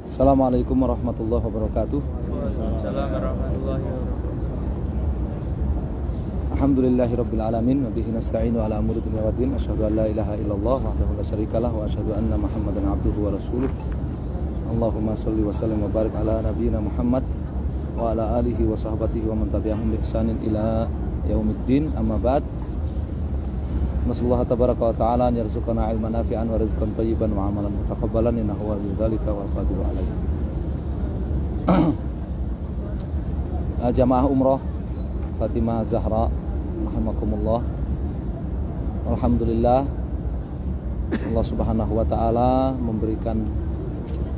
Assalamualaikum warahmatullahi wabarakatuh. Waalaikumsalam warahmatullahi wabarakatuh. Alhamdulillahirabbil alamin wa bihi nasta'inu ala umuri dunya waddin. Asyhadu an la ilaha illallah wahdahu la syarikalah wa asyhadu anna Muhammadan abduhu wa rasuluh. Allahumma shalli wa sallim wa barik ala nabiyyina Muhammad wa ala alihi wa sahbihi wa man tabi'ahum bi ihsanin ila yaumiddin. Amma ba'd. Nasallahu tabaraka wa ta'ala an yarzuqana ilman nafi'an wa rizqan thayyiban wa amalan mutaqabbalan innahu waliyyu dzalika wal qadiru alaihi. Jamaah umrah Fatimah Zahra rahimakumullah. Alhamdulillah, Allah Subhanahu wa taala memberikan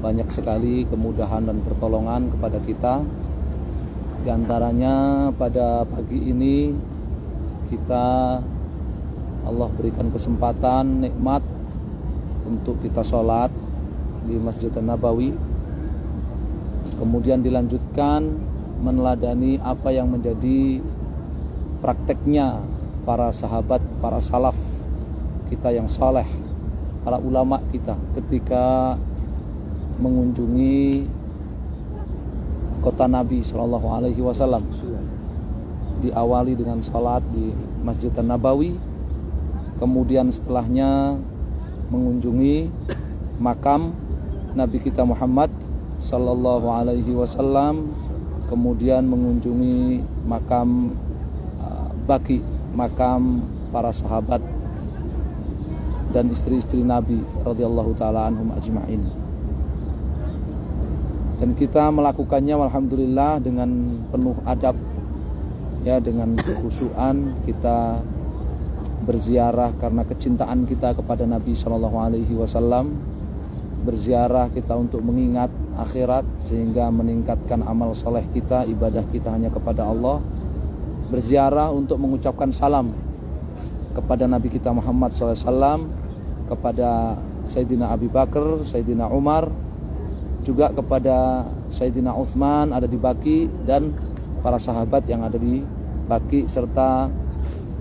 banyak sekali kemudahan dan pertolongan kepada kita. Di antaranya pada pagi ini kita Allah berikan kesempatan nikmat untuk kita sholat di Masjid Nabawi. Kemudian dilanjutkan meneladani apa yang menjadi prakteknya para sahabat, para salaf kita yang saleh, para ulama kita ketika mengunjungi kota Nabi Shallallahu Alaihi Wasallam. Diawali dengan salat di Masjid Nabawi, kemudian setelahnya mengunjungi makam Nabi kita Muhammad Sallallahu Alaihi Wasallam, kemudian mengunjungi makam Baqi, makam para sahabat dan istri-istri Nabi radhiyallahu taala anhum ajma'in. Dan kita melakukannya alhamdulillah dengan penuh adab, ya, dengan kekhusyuan. Kita berziarah karena kecintaan kita kepada Nabi Shallallahu Alaihi Wasallam. Berziarah kita untuk mengingat akhirat sehingga meningkatkan amal soleh kita, ibadah kita hanya kepada Allah. Berziarah untuk mengucapkan salam kepada Nabi kita Muhammad SAW, kepada Sayyidina Abi Bakar, Sayyidina Umar, juga kepada Sayyidina Utsman ada di Baqi, dan para sahabat yang ada di Baqi serta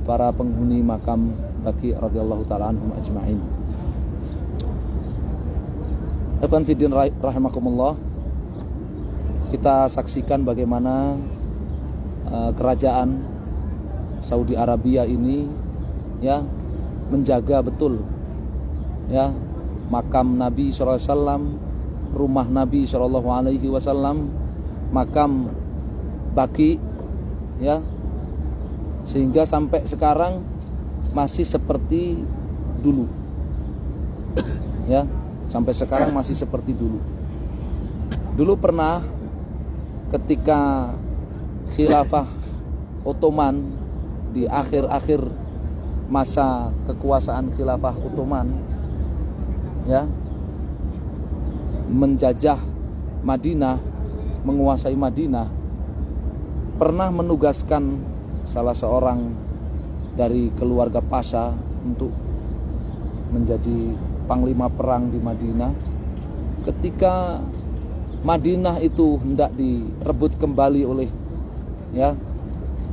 para penghuni makam Baqi radhiyallahu taala anhum ajma'in. Ikhwan fiddin rahimakumullah. Kita saksikan bagaimana kerajaan Saudi Arabia ini, ya, menjaga betul, ya, makam Nabi sallallahu alaihi wasallam, rumah Nabi sallallahu alaihi wasallam, makam Baqi, ya, sehingga sampai sekarang masih seperti dulu, ya, sampai sekarang masih seperti dulu. Dulu pernah ketika khilafah Ottoman, di akhir-akhir masa kekuasaan khilafah Ottoman, ya, menjajah Madinah, menguasai Madinah, pernah menugaskan salah seorang dari keluarga Pasha untuk menjadi panglima perang di Madinah. Ketika Madinah itu hendak direbut kembali oleh, ya,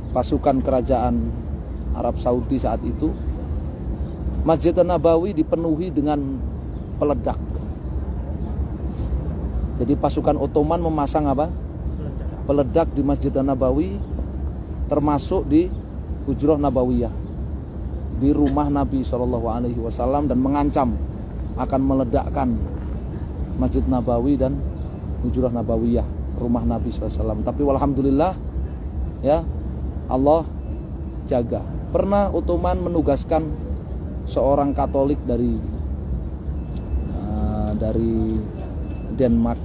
pasukan kerajaan Arab Saudi saat itu, Masjid Nabawi dipenuhi dengan peledak. Jadi pasukan Ottoman memasang apa? Peledak di Masjid Nabawi, termasuk di Hujrah Nabawiyah, di rumah Nabi Shallallahu Alaihi Wasallam, dan mengancam akan meledakkan Masjid Nabawi dan Hujrah Nabawiyah, rumah Nabi Sallallahu Alaihi Wasallam. Tapi alhamdulillah, ya, Allah jaga. Pernah Ottoman menugaskan seorang Katolik dari Denmark,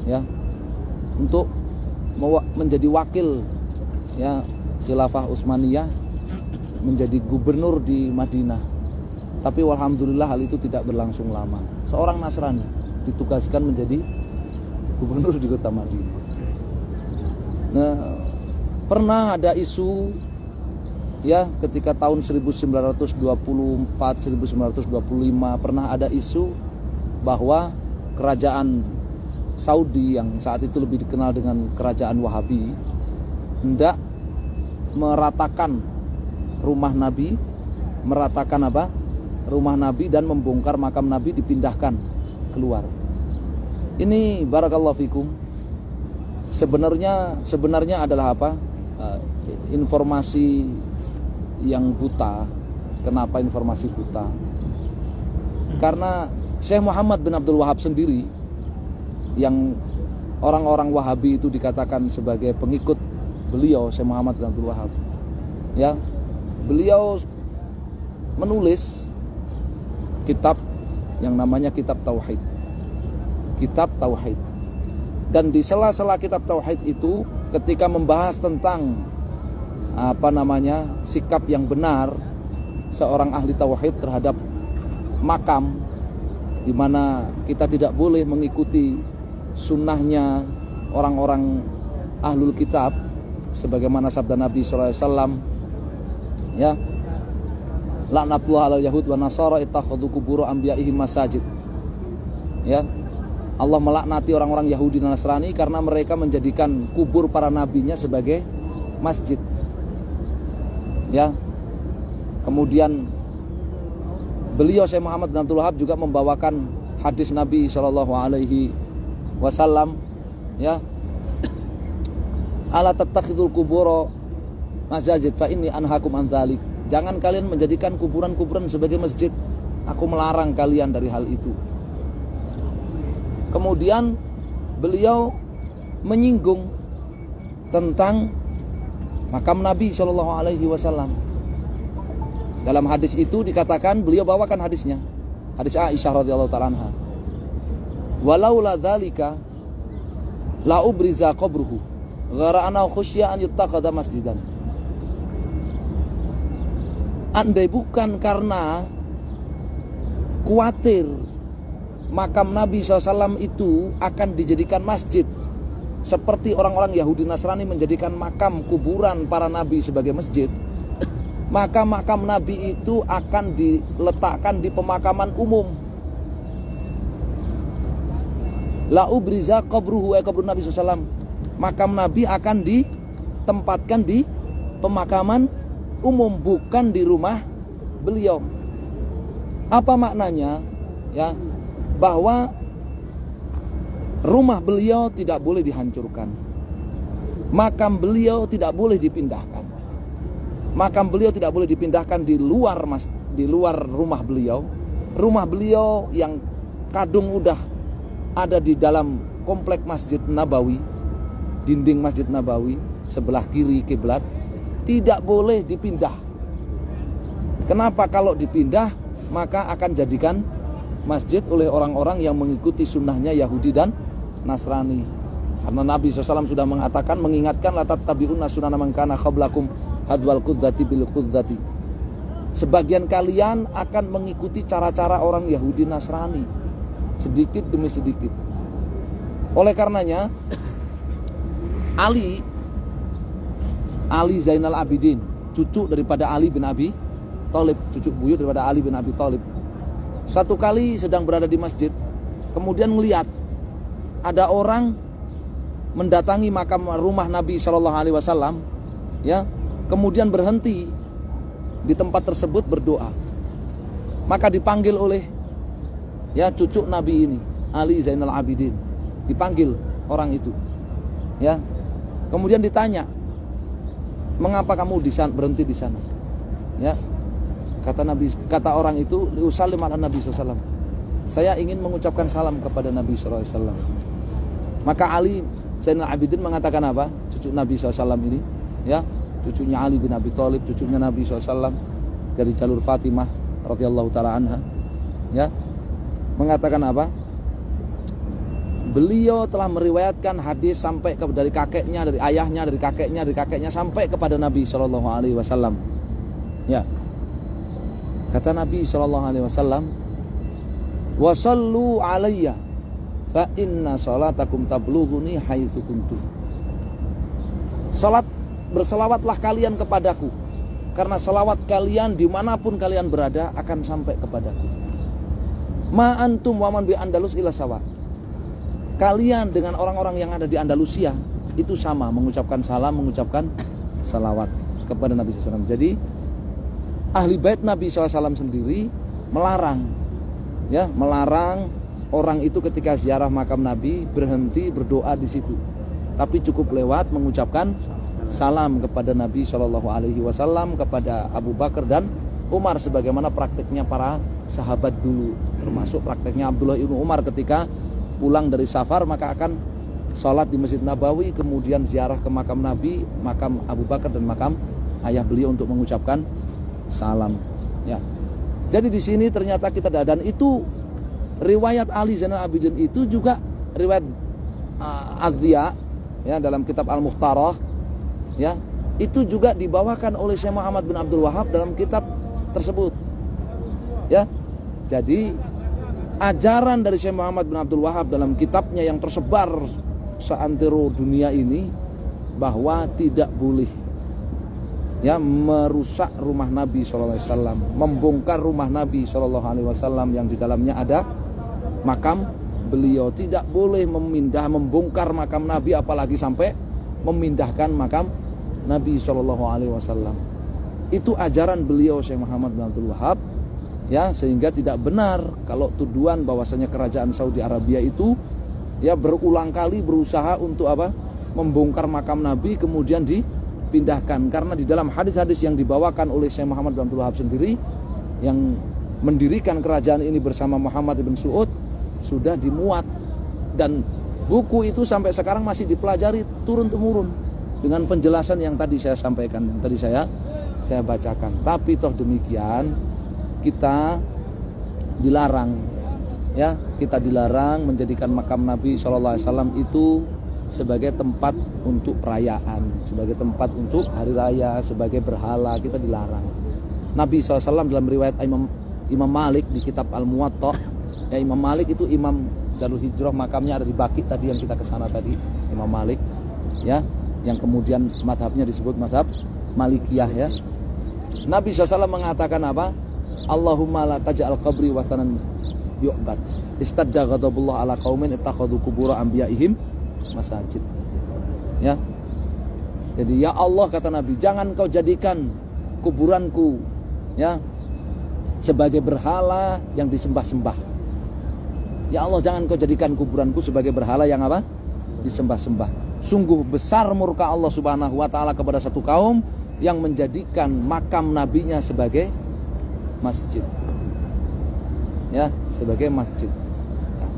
ya, untuk menjadi wakil, ya, khilafah Utsmaniyah, menjadi gubernur di Madinah. Tapi alhamdulillah hal itu tidak berlangsung lama. Seorang Nasrani ditugaskan menjadi gubernur di kota Madinah. Nah, pernah ada isu, ya, ketika tahun 1924-1925 pernah ada isu bahwa kerajaan Saudi yang saat itu lebih dikenal dengan kerajaan Wahabi hendak meratakan rumah Nabi, meratakan apa? Rumah Nabi, dan membongkar makam Nabi, dipindahkan keluar. Ini barakallahu fikum. Sebenarnya adalah apa? Informasi yang buta. Kenapa informasi buta? Karena Syekh Muhammad bin Abdul Wahab sendiri, yang orang-orang Wahabi itu dikatakan sebagai pengikut beliau, Syekh Muhammad bin Abdul Wahab, ya, beliau menulis kitab yang namanya Kitab Tauhid. Kitab Tauhid. Dan di sela-sela Kitab Tauhid itu, ketika membahas tentang sikap yang benar seorang ahli tauhid terhadap makam, di mana kita tidak boleh mengikuti sunnahnya orang-orang ahlul kitab, sebagaimana sabda Nabi SAW, ya, laknatullah alal yahud wa nasara ittakhadhu qubur anbiya'ihim masajid. Ya, Allah melaknati orang-orang Yahudi dan Nasrani karena mereka menjadikan kubur para nabinya sebagai masjid. Ya. Kemudian beliau Syekh Muhammad bin Abdul Wahab juga membawakan hadis Nabi sallallahu alaihi wasallam, ya. Ala tattakhidul qubur masajid fa inni anhaakum an dzalik. Jangan kalian menjadikan kuburan-kuburan sebagai masjid. Aku melarang kalian dari hal itu. Kemudian beliau menyinggung tentang makam Nabi Shallallahu Alaihi Wasallam. Dalam hadis itu dikatakan, beliau bawakan hadisnya, hadis Aisyah radhiyallahu taala anha. Walaula dzalika la ubriza qabruhu ghara ana khusyya an yuttaqada masjidan. Andai bukan karena khawatir makam Nabi SAW itu akan dijadikan masjid, seperti orang-orang Yahudi Nasrani menjadikan makam kuburan para nabi sebagai masjid, maka makam Nabi itu akan diletakkan di pemakaman umum. La ubriza qabruhu, qabru Nabi SAW. Makam Nabi akan ditempatkan di pemakaman umum, bukan di rumah beliau. Apa maknanya? Ya, bahwa rumah beliau tidak boleh dihancurkan, makam beliau tidak boleh dipindahkan, makam beliau tidak boleh dipindahkan di luar rumah beliau. Rumah beliau yang kadung udah ada di dalam komplek Masjid Nabawi, dinding Masjid Nabawi sebelah kiri kiblat, tidak boleh dipindah. Kenapa? Kalau dipindah maka akan jadikan masjid oleh orang-orang yang mengikuti sunnahnya Yahudi dan Nasrani. Karena Nabi SAW sudah mengatakan, mengingatkan, la tattabi'unna sunana man kana qablakum hadwal qudzati bil qudzati. Sebagian kalian akan mengikuti cara-cara orang Yahudi Nasrani, sedikit demi sedikit. Oleh karenanya Ali Zainal Abidin, cucu daripada Ali bin Abi Thalib, cucu buyut daripada Ali bin Abi Thalib, satu kali sedang berada di masjid, kemudian melihat ada orang mendatangi makam rumah Nabi Shallallahu Alaihi Wasallam, ya, kemudian berhenti di tempat tersebut berdoa. Maka dipanggil oleh, ya, cucu Nabi ini, Ali Zainal Abidin, dipanggil orang itu, ya, kemudian ditanya, mengapa kamu berhenti di sana, ya. Kata orang itu, liusallim ala Nabi SAW. Saya ingin mengucapkan salam kepada Nabi SAW. Maka Ali Zainal Abidin mengatakan apa? Cucu Nabi SAW ini, ya, cucunya Ali bin Abi Thalib, cucunya Nabi SAW dari jalur Fatimah radhiyallahu taala anha, ya, mengatakan apa? Beliau telah meriwayatkan hadis sampai dari kakeknya, dari ayahnya, dari kakeknya sampai kepada Nabi SAW. Ya. Kata Nabi SAW, wasallu alayya fa inna salatakum tablughuni haitsu kuntum. Berselawatlah kalian kepadaku, karena selawat kalian dimanapun kalian berada akan sampai kepadaku. Ma antum wa man bi Andalus ila sawa. Kalian dengan orang-orang yang ada di Andalusia itu sama, mengucapkan salam, mengucapkan salawat kepada Nabi SAW. Jadi ahli bait Nabi SAW sendiri melarang, ya, melarang orang itu ketika ziarah makam Nabi berhenti berdoa di situ, tapi cukup lewat mengucapkan salam kepada Nabi Shallallahu Alaihi Wasallam, kepada Abu Bakar dan Umar, sebagaimana prakteknya para sahabat dulu, termasuk prakteknya Abdullah ibnu Umar ketika pulang dari safar maka akan sholat di Masjid Nabawi, kemudian ziarah ke makam Nabi, makam Abu Bakar dan makam ayah beliau untuk mengucapkan salam. Ya, jadi di sini ternyata kita dan itu riwayat Ali Zainal Abidin itu juga riwayat Adhiya ya dalam kitab Al-Mukhtarah ya, itu juga dibawakan oleh Syekh Muhammad bin Abdul Wahab dalam kitab tersebut ya. Jadi ajaran dari Syekh Muhammad bin Abdul Wahab dalam kitabnya yang tersebar seantero dunia ini bahwa tidak boleh ya merusak rumah Nabi SAW, membongkar rumah Nabi SAW yang di dalamnya ada makam beliau. Tidak boleh membongkar makam Nabi, apalagi sampai memindahkan makam Nabi SAW. Itu ajaran beliau Syekh Muhammad bin Abdul Wahab ya, sehingga tidak benar kalau tuduhan bahwasanya kerajaan Saudi Arabia itu ya berulang kali berusaha untuk apa? Membongkar makam Nabi kemudian dipindahkan, karena di dalam hadis-hadis yang dibawakan oleh Syekh Muhammad bin Abdul Wahab sendiri yang mendirikan kerajaan ini bersama Muhammad ibn Saud sudah dimuat, dan buku itu sampai sekarang masih dipelajari turun-temurun dengan penjelasan yang tadi saya sampaikan, yang tadi saya bacakan. Tapi toh demikian kita dilarang ya, kita dilarang menjadikan makam Nabi SAW itu sebagai tempat untuk perayaan, sebagai tempat untuk hari raya, sebagai berhala. Kita dilarang. Nabi SAW dalam riwayat Imam Malik di kitab Al-Muwatta ya, Imam Malik itu imam Darul Hijrah, makamnya ada di Baqi tadi yang kita kesana tadi, Imam Malik ya, yang kemudian madhabnya disebut madhab Malikiyah ya. Nabi SAW mengatakan apa? Allahumma la taj'al qabri watanan yu'bad istadda ghadabullah ala qaumin ittakhadhu qubur anbiya'ihim masajid ya. Jadi ya Allah, kata Nabi, jangan kau jadikan kuburanku ya sebagai berhala yang disembah-sembah. Ya Allah, jangan kau jadikan kuburanku sebagai berhala yang apa? Disembah-sembah. Sungguh besar murka Allah Subhanahu wa taala kepada satu kaum yang menjadikan makam nabinya sebagai masjid. Ya, sebagai masjid.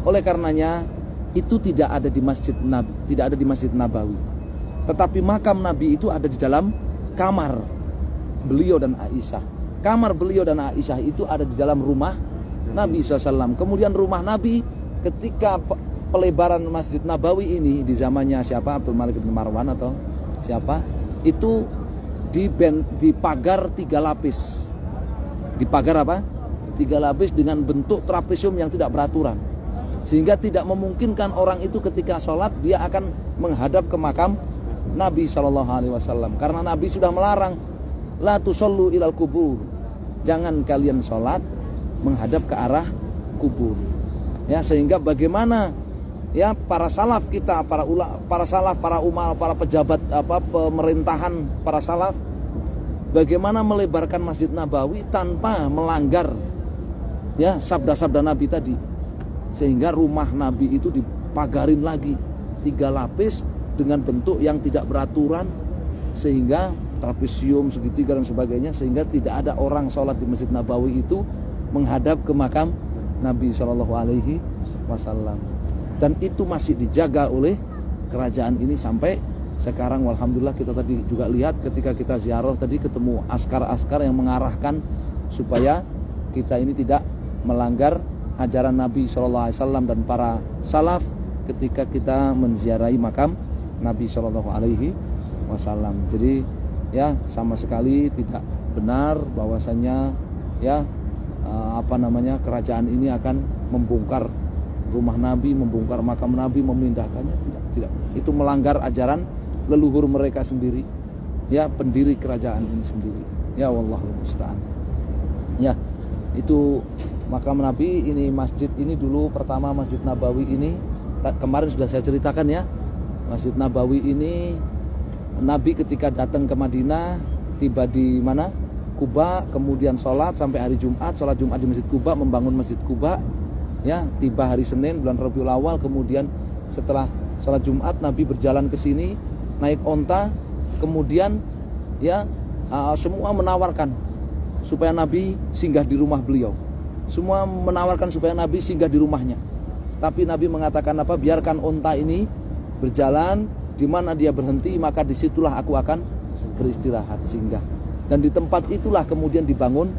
Oleh karenanya itu tidak ada di Masjid Nabi, tidak ada di Masjid Nabawi. Tetapi makam Nabi itu ada di dalam kamar beliau dan Aisyah. Kamar beliau dan Aisyah itu ada di dalam rumah Nabi SAW. Kemudian rumah Nabi ketika pelebaran Masjid Nabawi ini di zamannya siapa? Abdul Malik bin Marwan atau siapa? Itu dipagar 3 lapis. Dipagar apa? 3 lapis dengan bentuk trapesium yang tidak beraturan, sehingga tidak memungkinkan orang itu ketika sholat dia akan menghadap ke makam Nabi SAW, karena Nabi sudah melarang la tusallu ilal kubur, jangan kalian sholat menghadap ke arah kubur ya. Sehingga bagaimana ya para salaf kita, para umal, para pejabat pemerintahan para salaf, bagaimana melebarkan Masjid Nabawi tanpa melanggar ya sabda-sabda Nabi tadi, sehingga rumah Nabi itu dipagarin lagi 3 lapis dengan bentuk yang tidak beraturan, sehingga trapesium segitiga dan sebagainya, sehingga tidak ada orang sholat di Masjid Nabawi itu menghadap ke makam Nabi SAW. Dan itu masih dijaga oleh kerajaan ini sampai sekarang. Alhamdulillah, kita tadi juga lihat ketika kita ziarah tadi ketemu askar-askar yang mengarahkan supaya kita ini tidak melanggar ajaran Nabi SAW dan para salaf ketika kita menziarahi makam Nabi SAW. Jadi ya sama sekali tidak benar bahwasanya ya kerajaan ini akan membongkar rumah Nabi, membongkar makam Nabi, memindahkannya. Tidak. Itu melanggar ajaran leluhur mereka sendiri. Ya, pendiri kerajaan ini sendiri. Ya, wallahul musta'an. Ya, itu makam Nabi ini, masjid ini dulu pertama Masjid Nabawi ini kemarin sudah saya ceritakan ya. Masjid Nabawi ini Nabi ketika datang ke Madinah, tiba di mana? Kuba, kemudian sholat sampai hari Jumat, sholat Jumat di Masjid Kuba, membangun Masjid Kuba. Ya, tiba hari Senin bulan Rabiul Awal, kemudian setelah sholat Jumat Nabi berjalan ke sini naik onta, kemudian ya semua menawarkan supaya Nabi singgah di rumah beliau. Semua menawarkan supaya Nabi singgah di rumahnya. Tapi Nabi mengatakan apa? Biarkan onta ini berjalan, di mana dia berhenti maka disitulah aku akan beristirahat, singgah. Dan di tempat itulah kemudian dibangun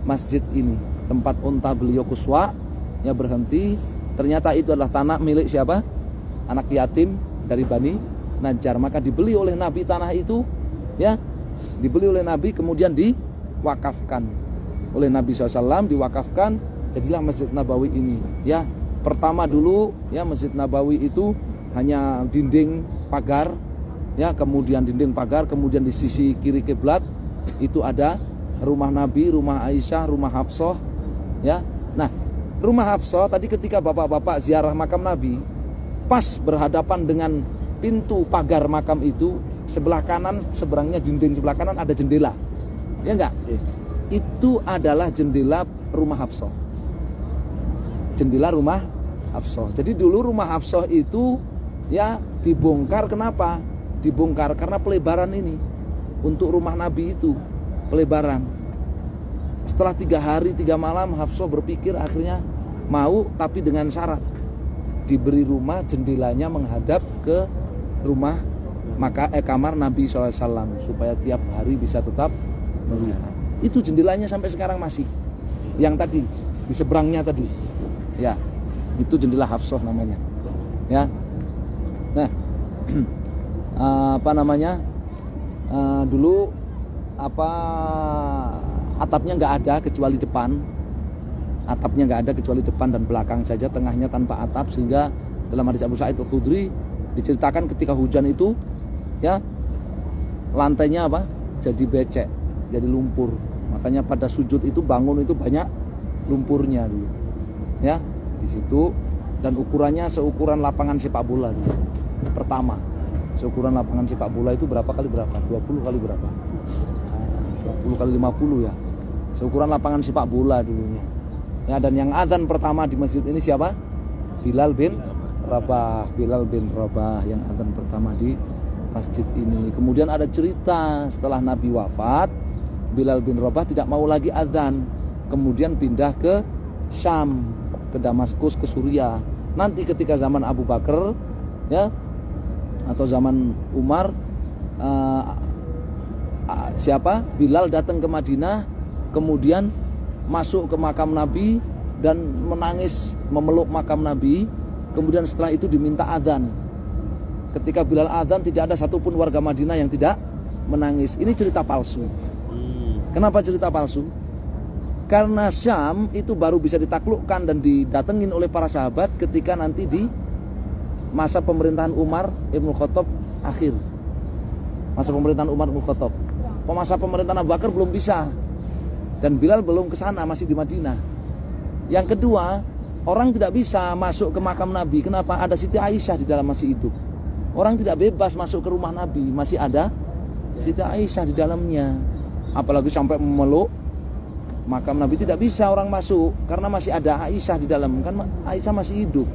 masjid ini. Tempat onta beliau Quswa ya berhenti. Ternyata itu adalah tanah milik siapa? Anak yatim dari Bani Najjar. Maka dibeli oleh Nabi tanah itu, ya, dibeli oleh Nabi kemudian diwakafkan oleh Nabi SAW, diwakafkan, jadilah Masjid Nabawi ini. Ya, pertama dulu ya Masjid Nabawi itu hanya dinding pagar, ya, kemudian dinding pagar, kemudian di sisi kiri kiblat itu ada rumah Nabi, rumah Aisyah, rumah Hafsah, ya. Nah, rumah Hafsah tadi ketika bapak-bapak ziarah makam Nabi, pas berhadapan dengan pintu pagar makam itu, sebelah kanan, seberangnya dinding sebelah kanan ada jendela, ya enggak? Itu adalah jendela rumah Hafsah. Jendela rumah Hafsah. Jadi dulu rumah Hafsah itu ya dibongkar. Kenapa? Dibongkar karena pelebaran ini untuk rumah Nabi itu, pelebaran. Setelah 3 hari 3 malam Hafsah berpikir akhirnya mau, tapi dengan syarat diberi rumah jendelanya menghadap ke rumah kamar Nabi SAW supaya tiap hari bisa tetap melihat. Itu jendelanya sampai sekarang masih. Yang tadi di seberangnya tadi, ya, itu jendela Hafsah namanya. Ya, nah, apa namanya? Dulu atapnya nggak ada kecuali depan. Atapnya nggak ada kecuali depan dan belakang saja, tengahnya tanpa atap, sehingga dalam hadis Abu Sa'id Al-Khudri diceritakan ketika hujan itu, ya, lantainya apa? Jadi becek, jadi lumpur. Makanya pada sujud itu bangun itu banyak lumpurnya dulu, ya, di situ. Dan ukurannya seukuran lapangan sepak bola dulu. Pertama, seukuran lapangan sepak bola itu berapa kali berapa? 20 kali berapa? 20 kali 50 ya. Seukuran lapangan sepak bola dulunya. Ya, dan yang adzan pertama di masjid ini siapa? Bilal bin Rabah. Bilal bin Rabah yang adzan pertama di masjid ini. Kemudian ada cerita setelah Nabi wafat, Bilal bin Rabah tidak mau lagi adzan, kemudian pindah ke Syam, ke Damaskus, ke Suriah. Nanti ketika zaman Abu Bakar, ya, atau zaman Umar, Bilal datang ke Madinah, kemudian masuk ke makam Nabi dan menangis memeluk makam Nabi. Kemudian setelah itu diminta adzan. Ketika Bilal adzan tidak ada satupun warga Madinah yang tidak menangis. Ini cerita palsu. Kenapa cerita palsu? Karena Syam itu baru bisa ditaklukkan dan didatengin oleh para sahabat ketika nanti di masa pemerintahan Umar Ibn Khattab akhir. Masa pemerintahan Umar Ibn Khattab. Masa pemerintahan Abu Bakar belum bisa. Dan Bilal belum ke sana, masih di Madinah. Yang kedua, orang tidak bisa masuk ke makam Nabi. Kenapa? Ada Siti Aisyah di dalam masih hidup. Orang tidak bebas masuk ke rumah Nabi, masih ada Siti Aisyah di dalamnya. Apalagi sampai memeluk makam Nabi, tidak bisa orang masuk karena masih ada Aisyah di dalam. Kan Aisyah masih hidup.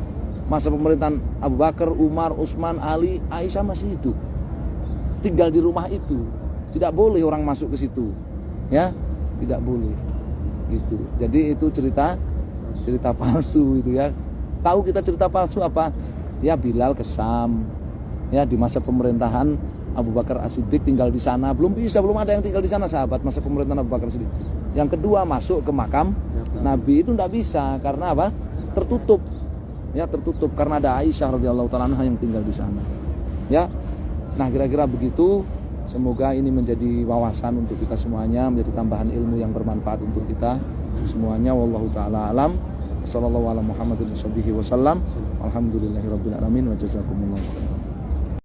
Masa pemerintahan Abu Bakar, Umar, Utsman, Ali, Aisyah masih hidup. Tinggal di rumah itu. Tidak boleh orang masuk ke situ. Ya, tidak boleh. Gitu. Jadi itu cerita palsu itu ya. Tahu kita cerita palsu apa? Ya, Bilal ke Syam. Ya, di masa pemerintahan Abu Bakar As-Siddiq tinggal di sana. Belum ada yang tinggal di sana sahabat masa pemerintahan Abu Bakar As-Siddiq. Yang kedua, masuk ke makam Nabi itu tidak bisa karena apa? Tertutup. Ya, tertutup karena ada Aisyah radhiyallahu taala anha yang tinggal di sana. Ya. Nah, kira-kira begitu. Semoga ini menjadi wawasan untuk kita semuanya, menjadi tambahan ilmu yang bermanfaat untuk kita semuanya. Wallahu taala alam. Sallallahu ala Muhammadin wasallam. Alhamdulillahirabbil alamin wa jazakumullahu khairan.